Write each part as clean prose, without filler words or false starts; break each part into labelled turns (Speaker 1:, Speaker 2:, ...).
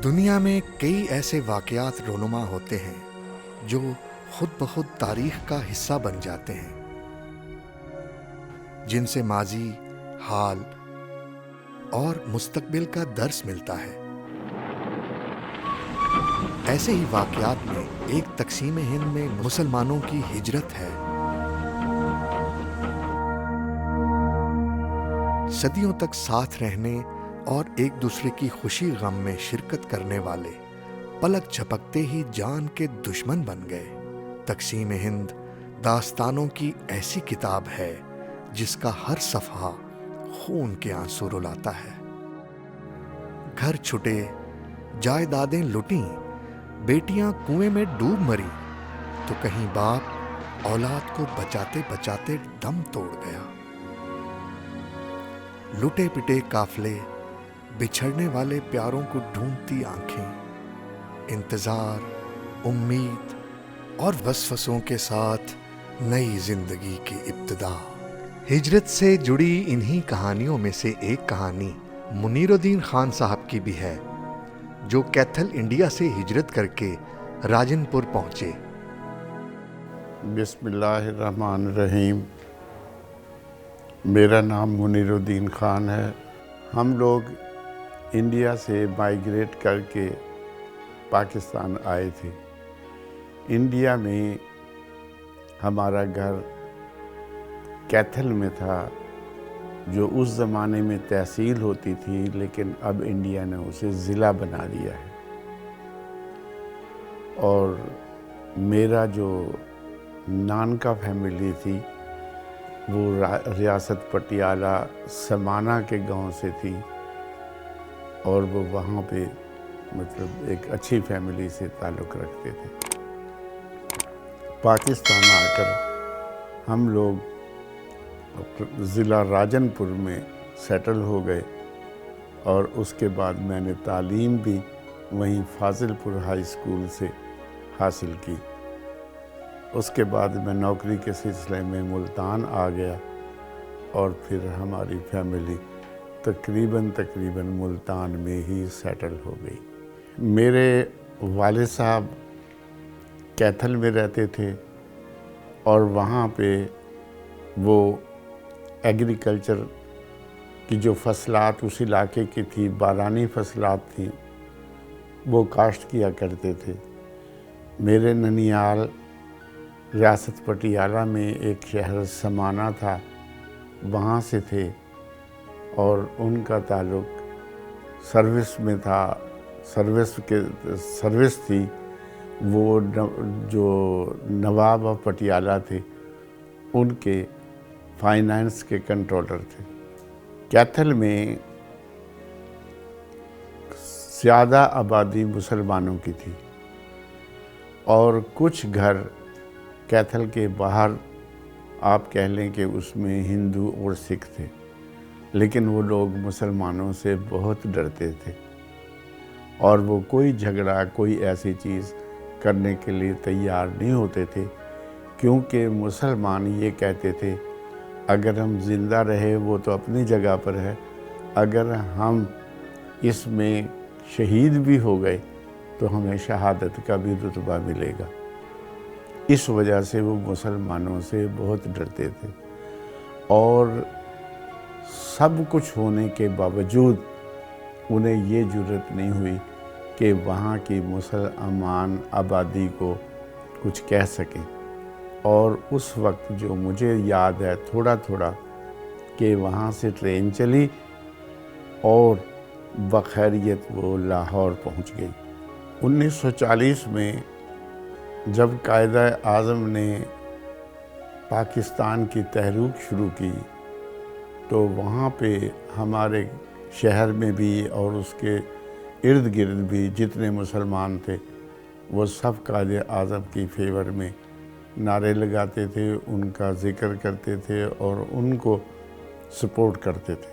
Speaker 1: دنیا میں کئی ایسے واقعات رونما ہوتے ہیں جو خود بخود تاریخ کا حصہ بن جاتے ہیں، جن سے ماضی، حال اور مستقبل کا درس ملتا ہے۔ ایسے ہی واقعات میں ایک تقسیم ہند میں مسلمانوں کی ہجرت ہے۔ صدیوں تک ساتھ رہنے اور ایک دوسرے کی خوشی غم میں شرکت کرنے والے پلک جھپکتے ہی جان کے دشمن بن گئے۔ تقسیم ہند داستانوں کی ایسی کتاب ہے جس کا ہر صفحہ خون کے آنسو رلاتا ہے۔ گھر چھٹے، جائیدادیں لٹیں، بیٹیاں کنویں میں ڈوب مری، تو کہیں باپ اولاد کو بچاتے بچاتے دم توڑ گیا۔ لٹے پٹے قافلے، بچھڑنے والے پیاروں کو ڈھونڈتی آنکھیں، انتظار، امید اور وسوسوں کے ساتھ نئی زندگی کی ابتدا۔ ہجرت سے جڑی انہی کہانیوں میں سے ایک کہانی منیر الدین خان صاحب کی بھی ہے، جو کیتھل انڈیا سے ہجرت کر کے راجن پور پہنچے۔
Speaker 2: بسم اللہ الرحمن الرحیم۔ میرا نام منیر الدین خان ہے۔ ہم لوگ انڈیا سے مائیگریٹ کر کے پاکستان آئے تھے۔ انڈیا میں ہمارا گھر کیتھل میں تھا، جو اس زمانے میں تحصیل ہوتی تھی، لیکن اب انڈیا نے اسے ضلع بنا دیا ہے۔ اور میرا جو نانکا فیملی تھی وہ ریاست پٹیالہ سمانہ کے گاؤں سے تھی، اور وہ وہاں پہ مطلب ایک اچھی فیملی سے تعلق رکھتے تھے۔ پاکستان آ کر ہم لوگ ضلع راجن پور میں سیٹل ہو گئے، اور اس کے بعد میں نے تعلیم بھی وہیں فاضل پور ہائی اسکول سے حاصل کی۔ اس کے بعد میں نوکری کے سلسلے میں ملتان آ گیا، اور پھر ہماری فیملی تقریباً ملتان میں ہی سیٹل ہو گئی۔ میرے والد صاحب کیتھل میں رہتے تھے، اور وہاں پہ وہ ایگریکلچر کی جو فصلات اس علاقے کی تھی، بارانی فصلات تھیں، وہ کاشت کیا کرتے تھے۔ میرے ننیال ریاست پٹیالہ میں ایک شہر سمانہ تھا، وہاں سے تھے، اور ان کا تعلق سروس میں تھا۔ سروس تھی، وہ جو نواب آف پٹیالہ تھے ان کے فائنانس کے کنٹرولر تھے۔ کیتھل میں زیادہ آبادی مسلمانوں کی تھی، اور کچھ گھر کیتھل کے باہر آپ کہہ لیں کہ اس میں ہندو اور سکھ تھے، لیکن وہ لوگ مسلمانوں سے بہت ڈرتے تھے، اور وہ کوئی جھگڑا، کوئی ایسی چیز کرنے کے لیے تیار نہیں ہوتے تھے، کیونکہ مسلمان یہ کہتے تھے اگر ہم زندہ رہے وہ تو اپنی جگہ پر ہے، اگر ہم اس میں شہید بھی ہو گئے تو ہمیں شہادت کا بھی رتبہ ملے گا۔ اس وجہ سے وہ مسلمانوں سے بہت ڈرتے تھے، اور سب کچھ ہونے کے باوجود انہیں یہ جرأت نہیں ہوئی کہ وہاں کی مسلمان آبادی کو کچھ کہہ سکیں۔ اور اس وقت جو مجھے یاد ہے تھوڑا تھوڑا کہ وہاں سے ٹرین چلی اور بخیریت وہ لاہور پہنچ گئی۔ 1940 میں جب قائد اعظم نے پاکستان کی تحریک شروع کی، تو وہاں پہ ہمارے شہر میں بھی اور اس کے ارد گرد بھی جتنے مسلمان تھے وہ سب قائد اعظم کی فیور میں نعرے لگاتے تھے، ان کا ذکر کرتے تھے اور ان کو سپورٹ کرتے تھے۔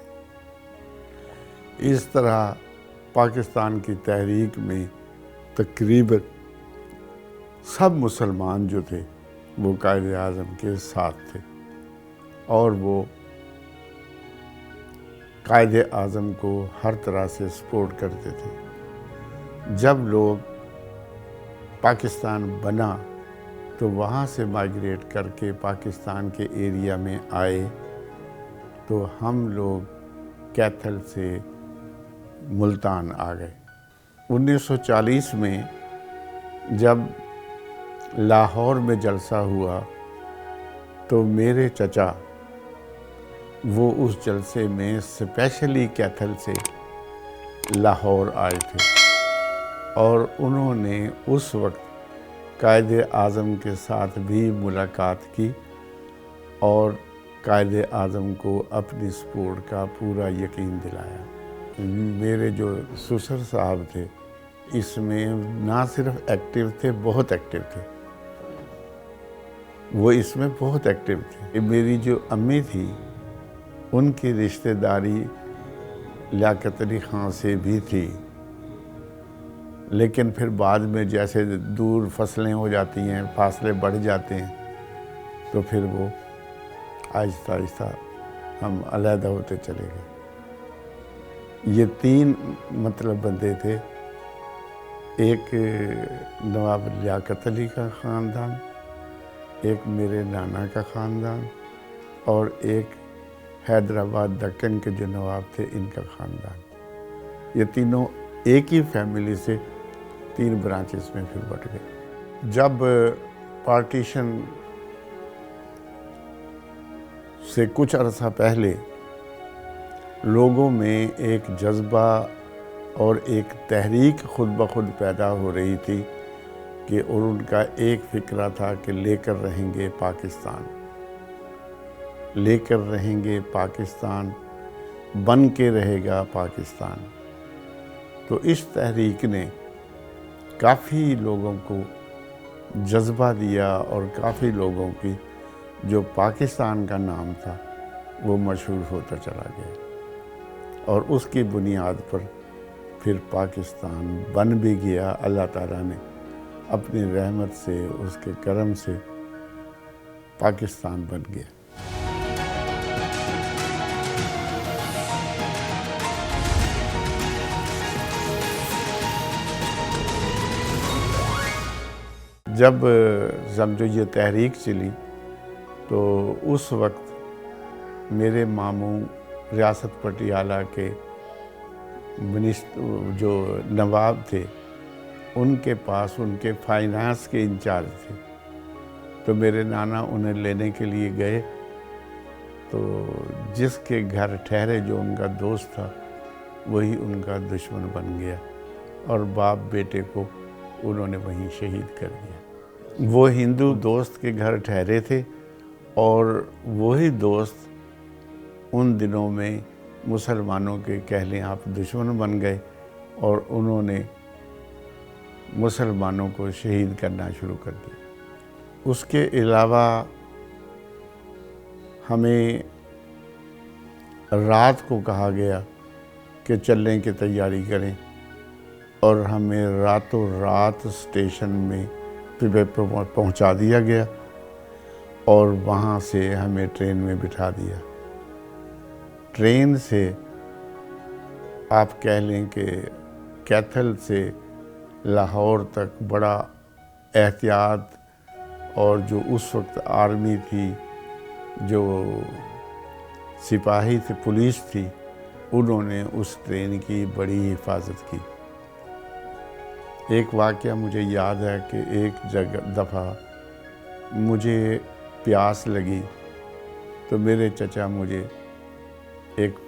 Speaker 2: اس طرح پاکستان کی تحریک میں تقریباً سب مسلمان جو تھے وہ قائد اعظم کے ساتھ تھے، اور وہ قائد اعظم کو ہر طرح سے سپورٹ کرتے تھے۔ جب لوگ پاکستان بنا تو وہاں سے مائیگریٹ کر کے پاکستان کے ایریا میں آئے تو ہم لوگ کیتھل سے ملتان آ گئے۔ 1940 میں جب لاہور میں جلسہ ہوا تو میرے چچا وہ اس جلسے میں اسپیشلی کیتھل سے لاہور آئے تھے، اور انہوں نے اس وقت قائد اعظم کے ساتھ بھی ملاقات کی اور قائد اعظم کو اپنی سپورٹ کا پورا یقین دلایا۔ میرے جو سسر صاحب تھے اس میں نہ صرف ایکٹیو تھے، بہت ایکٹیو تھے، وہ اس میں بہت ایکٹیو تھے۔ میری جو امی تھی ان کی رشتہ داری لیاقت علی خان سے بھی تھی، لیکن پھر بعد میں جیسے دور فصلیں ہو جاتی ہیں، فاصلے بڑھ جاتے ہیں، تو پھر وہ آہستہ آہستہ ہم علیحدہ ہوتے چلے گئے۔ یہ 3 بندے تھے، ایک نواب لیاقت علی کا خاندان، ایک میرے نانا کا خاندان، اور ایک حیدرآباد دکن کے جو نواب تھے ان کا خاندان۔ یہ تینوں ایک ہی فیملی سے 3 برانچز میں پھر بٹ گئے۔ جب پارٹیشن سے کچھ عرصہ پہلے لوگوں میں ایک جذبہ اور ایک تحریک خود بخود پیدا ہو رہی تھی کہ اور ان کا ایک فکرہ تھا کہ لے کر رہیں گے پاکستان، لے کر رہیں گے پاکستان، بن کے رہے گا پاکستان۔ تو اس تحریک نے کافی لوگوں کو جذبہ دیا اور کافی لوگوں کی جو پاکستان کا نام تھا وہ مشہور ہوتا چلا گیا، اور اس کی بنیاد پر پھر پاکستان بن بھی گیا۔ اللہ تعالیٰ نے اپنی رحمت سے، اس کے کرم سے پاکستان بن گیا۔ جب سمجھو یہ تحریک چلی تو اس وقت میرے ماموں ریاست پٹیالہ کے جو نواب تھے ان کے پاس ان کے فائنانس کے انچارج تھے، تو میرے نانا انہیں لینے کے لیے گئے، تو جس کے گھر ٹھہرے جو ان کا دوست تھا وہی ان کا دشمن بن گیا، اور باپ بیٹے کو انہوں نے وہیں شہید کر دیا۔ وہ ہندو دوست کے گھر ٹھہرے تھے، اور وہی دوست ان دنوں میں مسلمانوں کے کہہ لیں آپ دشمن بن گئے، اور انہوں نے مسلمانوں کو شہید کرنا شروع کر دیا۔ اس کے علاوہ ہمیں رات کو کہا گیا کہ چلنے کی تیاری کریں، اور ہمیں راتوں رات اسٹیشن میں پہنچا دیا گیا، اور وہاں سے ہمیں ٹرین میں بٹھا دیا۔ ٹرین سے آپ کہہ لیں کہ کیتھل سے لاہور تک بڑا احتیاط، اور جو اس وقت آرمی تھی، جو سپاہی تھے، پولیس تھی، انہوں نے اس ٹرین کی بڑی حفاظت کی۔ ایک واقعہ مجھے یاد ہے کہ ایک دفعہ مجھے پیاس لگی تو میرے چچا مجھے ایک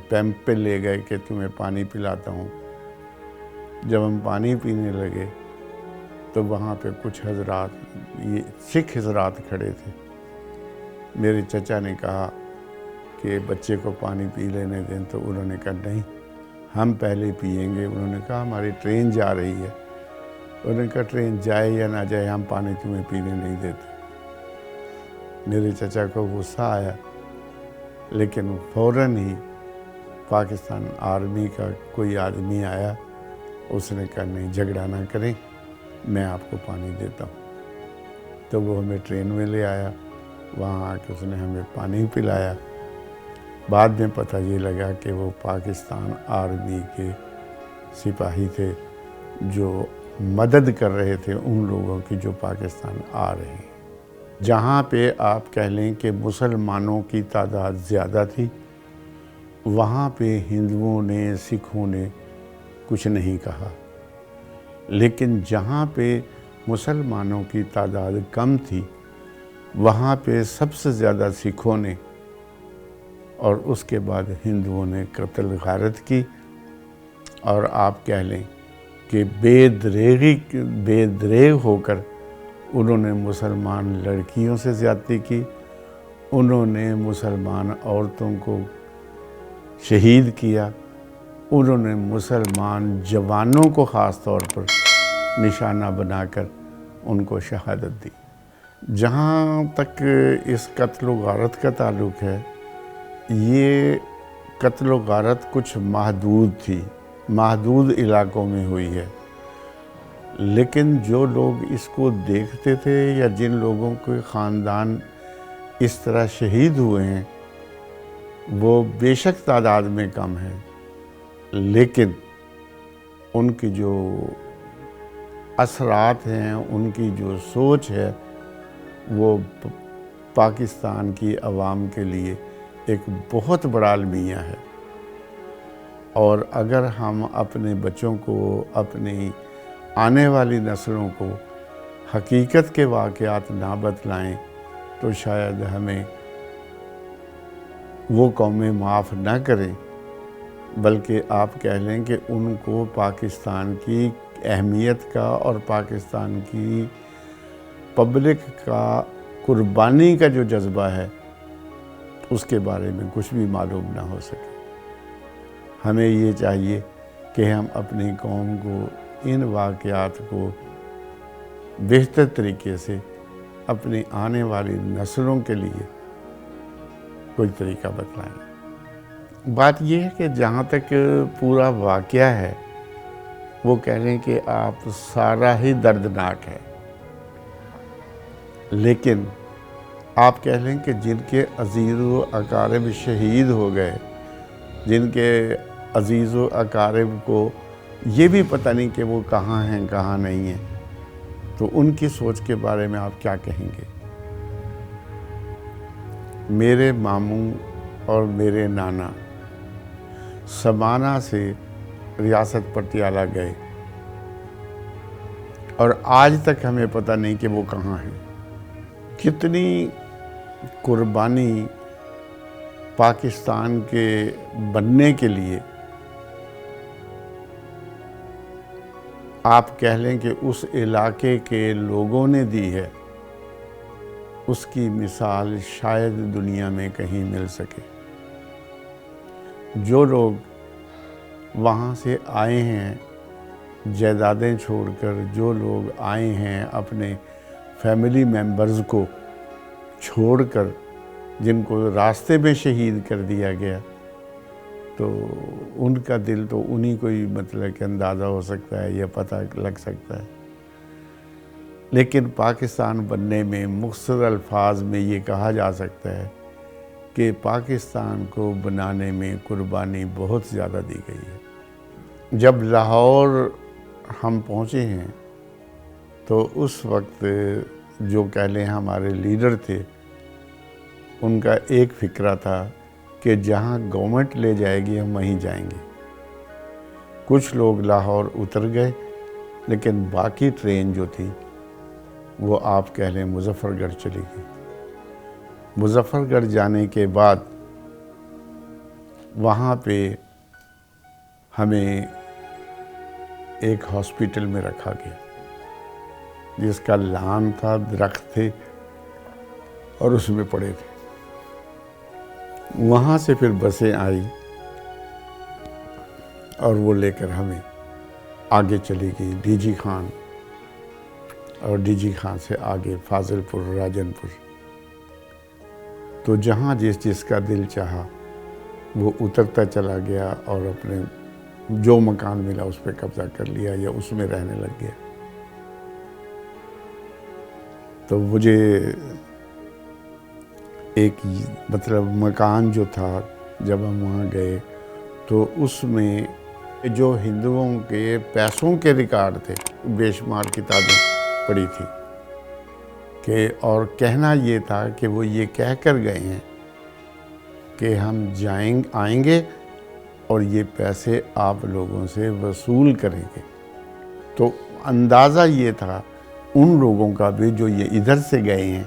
Speaker 2: پیمپ پہ لے گئے کہ تمہیں پانی پلاتا ہوں۔ جب ہم پانی پینے لگے تو وہاں پہ کچھ حضرات، یہ سکھ حضرات کھڑے تھے۔ میرے چچا نے کہا کہ بچے کو پانی پی لینے دیں، تو انہوں نے کہا نہیں، ہم پہلے پیئیں گے۔ انہوں نے کہا ہماری ٹرین جا رہی ہے۔ انہوں نے کہا ٹرین جائے یا نہ جائے ہم پانی تمہیں پینے نہیں دیتے۔ میرے چچا کو غصہ آیا، لیکن فوراً ہی پاکستان آرمی کا کوئی آدمی آیا، اس نے کہا نہیں، جھگڑا نہ کریں، میں آپ کو پانی دیتا ہوں۔ تو وہ ہمیں ٹرین میں لے آیا، وہاں آ کے اس نے ہمیں پانی پلایا۔ بعد میں پتہ یہ لگا کہ وہ پاکستان آرمی کے سپاہی تھے، جو مدد کر رہے تھے ان لوگوں کی جو پاکستان آ رہے ہیں۔ جہاں پہ آپ کہہ لیں کہ مسلمانوں کی تعداد زیادہ تھی، وہاں پہ ہندوؤں نے سکھوں نے کچھ نہیں کہا، لیکن جہاں پہ مسلمانوں کی تعداد کم تھی وہاں پہ سب سے زیادہ سکھوں نے اور اس کے بعد ہندوؤں نے قتل غارت کی، اور آپ کہہ لیں کہ بے دریغ ہو کر انہوں نے مسلمان لڑکیوں سے زیادتی کی، انہوں نے مسلمان عورتوں کو شہید کیا، انہوں نے مسلمان جوانوں کو خاص طور پر نشانہ بنا کر ان کو شہادت دی۔ جہاں تک اس قتل و غارت کا تعلق ہے، یہ قتل و غارت کچھ محدود تھی، محدود علاقوں میں ہوئی ہے، لیکن جو لوگ اس کو دیکھتے تھے یا جن لوگوں کے خاندان اس طرح شہید ہوئے ہیں وہ بے شک تعداد میں کم ہیں، لیکن ان کی جو اثرات ہیں، ان کی جو سوچ ہے، وہ پاکستان کی عوام کے لیے ایک بہت بڑا المیہ ہے۔ اور اگر ہم اپنے بچوں کو، اپنی آنے والی نسلوں کو حقیقت کے واقعات نہ بتلائیں تو شاید ہمیں وہ قومیں معاف نہ کریں، بلکہ آپ کہہ لیں کہ ان کو پاکستان کی اہمیت کا اور پاکستان کی پبلک کا قربانی کا جو جذبہ ہے اس کے بارے میں کچھ بھی معلوم نہ ہو سکے۔ ہمیں یہ چاہیے کہ ہم اپنی قوم کو ان واقعات کو بہتر طریقے سے اپنی آنے والی نسلوں کے لیے کوئی طریقہ بتلائیں۔ بات یہ ہے کہ جہاں تک پورا واقعہ ہے وہ کہہ لیں کہ آپ سارا ہی دردناک ہے، لیکن آپ کہہ لیں کہ جن کے عزیز و اقارب شہید ہو گئے، جن کے عزیز و اقارب کو یہ بھی پتہ نہیں کہ وہ کہاں ہیں کہاں نہیں ہیں، تو ان کی سوچ کے بارے میں آپ کیا کہیں گے؟ میرے ماموں اور میرے نانا سمانہ سے ریاست پٹیالہ گئے اور آج تک ہمیں پتہ نہیں کہ وہ کہاں ہیں۔ کتنی قربانی پاکستان کے بننے کے لیے آپ کہہ لیں کہ اس علاقے کے لوگوں نے دی ہے، اس کی مثال شاید دنیا میں کہیں مل سکے۔ جو لوگ وہاں سے آئے ہیں جائیدادیں چھوڑ کر، جو لوگ آئے ہیں اپنے فیملی ممبرز کو چھوڑ کر، جن کو راستے میں شہید کر دیا گیا، تو ان کا دل تو انہی کو ہی مطلب کہ اندازہ ہو سکتا ہے یا پتہ لگ سکتا ہے۔ لیکن پاکستان بننے میں مختصر الفاظ میں یہ کہا جا سکتا ہے کہ پاکستان کو بنانے میں قربانی بہت زیادہ دی گئی ہے۔ جب لاہور ہم پہنچے ہیں تو اس وقت جو کہہ لیں ہمارے لیڈر تھے، ان کا ایک فکرہ تھا کہ جہاں گورنمنٹ لے جائے گی ہم وہیں جائیں گے۔ کچھ لوگ لاہور اتر گئے، لیکن باقی ٹرین جو تھی وہ آپ کہہ لیں مظفر گڑھ چلی گئی۔ مظفر گڑھ جانے کے بعد وہاں پہ ہمیں ایک ہاسپٹل میں رکھا گیا جس کا لان تھا، درخت تھے اور اس میں پڑے تھے۔ وہاں سے پھر بسیں آئی اور وہ لے کر ہمیں آگے چلی گئی ڈی جی خان، اور ڈی جی خان سے آگے فاضل پور، راجن پور۔ تو جہاں جس کا دل چاہا وہ اترتا چلا گیا اور اپنے جو مکان ملا اس پہ قبضہ کر لیا یا اس میں رہنے لگ گیا۔ تو مجھے ایک مطلب مکان جو تھا، جب ہم وہاں گئے تو اس میں جو ہندوؤں کے پیسوں کے ریکارڈ تھے، بے شمار کتابیں پڑھی تھی کہ، اور کہنا یہ تھا کہ وہ یہ کہہ کر گئے ہیں کہ ہم آئیں گے اور یہ پیسے آپ لوگوں سے وصول کریں گے۔ تو اندازہ یہ تھا ان لوگوں کا بھی جو یہ ادھر سے گئے ہیں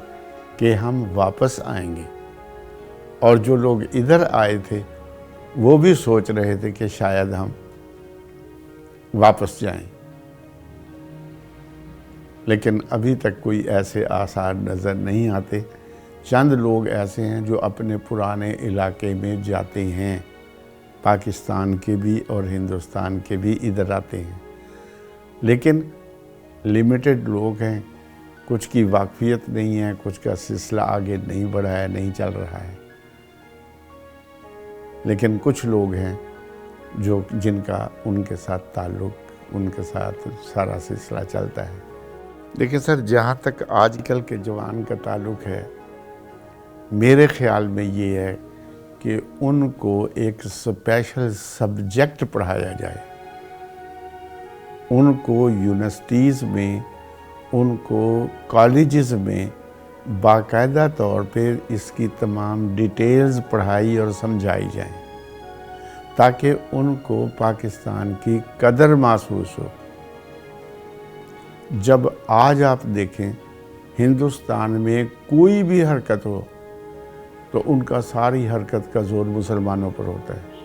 Speaker 2: کہ ہم واپس آئیں گے، اور جو لوگ ادھر آئے تھے وہ بھی سوچ رہے تھے کہ شاید ہم واپس جائیں، لیکن ابھی تک کوئی ایسے آثار نظر نہیں آتے۔ چند لوگ ایسے ہیں جو اپنے پرانے علاقے میں جاتے ہیں، پاکستان کے بھی اور ہندوستان کے بھی ادھر آتے ہیں، لیکن لیمیٹڈ لوگ ہیں، کچھ کی واقفیت نہیں ہے، کچھ کا سلسلہ آگے نہیں بڑھا ہے، نہیں چل رہا ہے، لیکن کچھ لوگ ہیں جن کا ان کے ساتھ تعلق، ان کے ساتھ سارا سلسلہ چلتا ہے۔ دیکھیں سر، جہاں تک آج کل کے جوان کا تعلق ہے، میرے خیال میں یہ ہے کہ ان کو ایک اسپیشل سبجیکٹ پڑھایا جائے، ان کو یونیورسٹیز میں، ان کو کالجز میں باقاعدہ طور پہ اس کی تمام ڈیٹیلز پڑھائی اور سمجھائی جائیں، تاکہ ان کو پاکستان کی قدر محسوس ہو۔ جب آج آپ دیکھیں ہندوستان میں کوئی بھی حرکت ہو تو ان کا ساری حرکت کا زور مسلمانوں پر ہوتا ہے،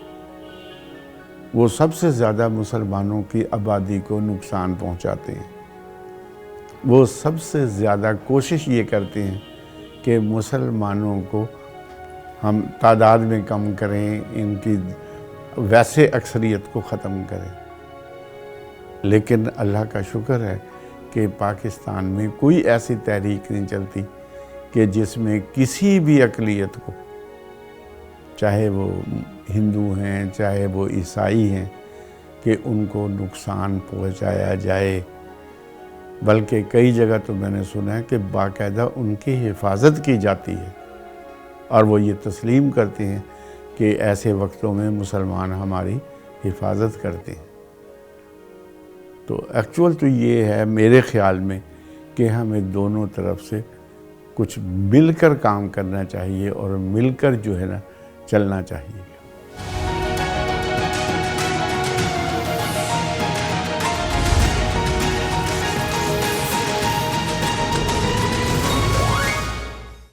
Speaker 2: وہ سب سے زیادہ مسلمانوں کی آبادی کو نقصان پہنچاتے ہیں، وہ سب سے زیادہ کوشش یہ کرتے ہیں کہ مسلمانوں کو ہم تعداد میں کم کریں، ان کی ویسے اکثریت کو ختم کریں۔ لیکن اللہ کا شکر ہے کہ پاکستان میں کوئی ایسی تحریک نہیں چلتی کہ جس میں کسی بھی اقلیت کو، چاہے وہ ہندو ہیں چاہے وہ عیسائی ہیں، کہ ان کو نقصان پہنچایا جائے، بلکہ کئی جگہ تو میں نے سنا ہے کہ باقاعدہ ان کی حفاظت کی جاتی ہے، اور وہ یہ تسلیم کرتے ہیں کہ ایسے وقتوں میں مسلمان ہماری حفاظت کرتے ہیں۔ تو ایکچول تو یہ ہے میرے خیال میں کہ ہمیں دونوں طرف سے کچھ مل کر کام کرنا چاہیے اور مل کر جو ہے نا چلنا چاہیے۔